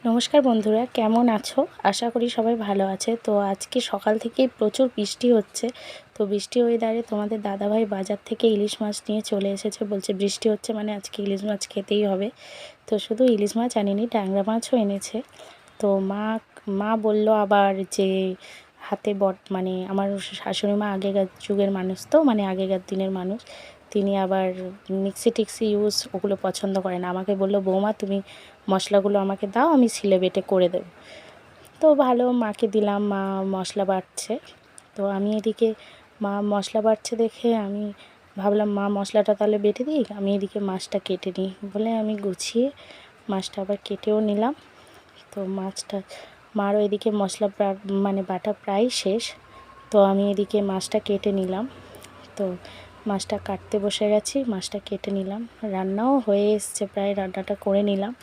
নমস্কার বন্ধুরা, কেমন আছো? আশা করি সবাই ভালো আছে। তো আজকে সকাল থেকেই প্রচুর বৃষ্টি হচ্ছে। তো বৃষ্টি ওয়েদারে তোমাদের দাদাভাই বাজার থেকে ইলিশ মাছ নিয়ে চলে এসেছে। বলছে বৃষ্টি হচ্ছে মানে আজকে ইলিশ মাছ খেতেই হবে। তো শুধু ইলিশ মাছ আনেনি, ট্যাংরা মাছও এনেছে। তো মা মা বলল আবার যে হাতে মানে আমার শাশুড়ি মা আগেকার যুগের মানুষ, তো মানে আগেকার দিনের মানুষ, তিনি আবার মিক্সি টিক্সি ওগুলো পছন্দ করেন না। আমাকে বলল, বৌমা তুমি মশলাগুলো আমাকে দাও, আমি সিলে বেটে করে দেবো। তো ভালো, মাকে দিলাম, মা মশলা বাটছে। তো আমি এদিকে মা মশলা বাটছে দেখে আমি ভাবলাম মা মশলাটা তাহলে বেটে দিই, আমি এদিকে মাছটা কেটে নিই বলে আমি গুছিয়ে মাছটা আবার কেটেও নিলাম। তো মাছটা মারও এদিকে মশলা মানে বাটা প্রায় শেষ। তো আমি এদিকে মাছটা কেটে নিলাম। তো মাছটা কাটতে বসে গেছি, মাছটা কেটে নিলাম, রান্নাও হয়ে এসছে, প্রায় রান্নাটা করে নিলাম।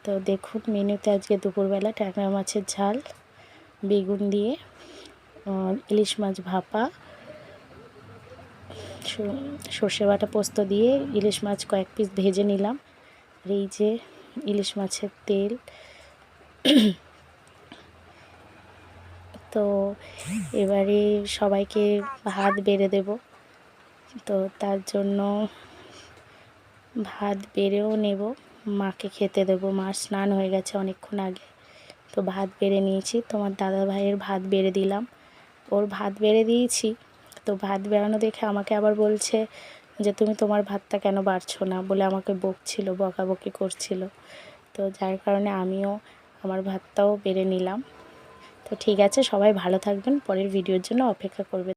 তো দেখুন মেনুতে আজকে দুপুরবেলা ট্যাংরা মাছের ঝাল, বেগুন দিয়ে, ইলিশ মাছ ভাপা, সর্ষে বাটা পোস্ত দিয়ে ইলিশ মাছ কয়েক পিস ভেজে নিলাম। আর এই যে ইলিশ মাছের তেল। তো এবারে সবাইকে ভাত বেড়ে দেব। তো তার জন্য ভাত বেড়েও নেব, মাকে খেতে দেবো। মার স্নান হয়ে গেছে অনেকক্ষণ আগে। তো ভাত বেড়ে নিয়েছি, তোমার দাদা ভাইয়ের ভাত বেড়ে দিলাম, ওর ভাত বেড়ে দিয়েছি। তো ভাত বেড়ানো দেখে আমাকে আবার বলছে যে তুমি তোমার ভাতটা কেন বাড়ছো না, বলে আমাকে বকছিল, বকাবকি করছিল। তো যার কারণে আমিও আমার ভাতটাও বেড়ে নিলাম। তো ঠিক আছে, সবাই ভালো থাকবেন, পরের ভিডিওর জন্য অপেক্ষা করবেন।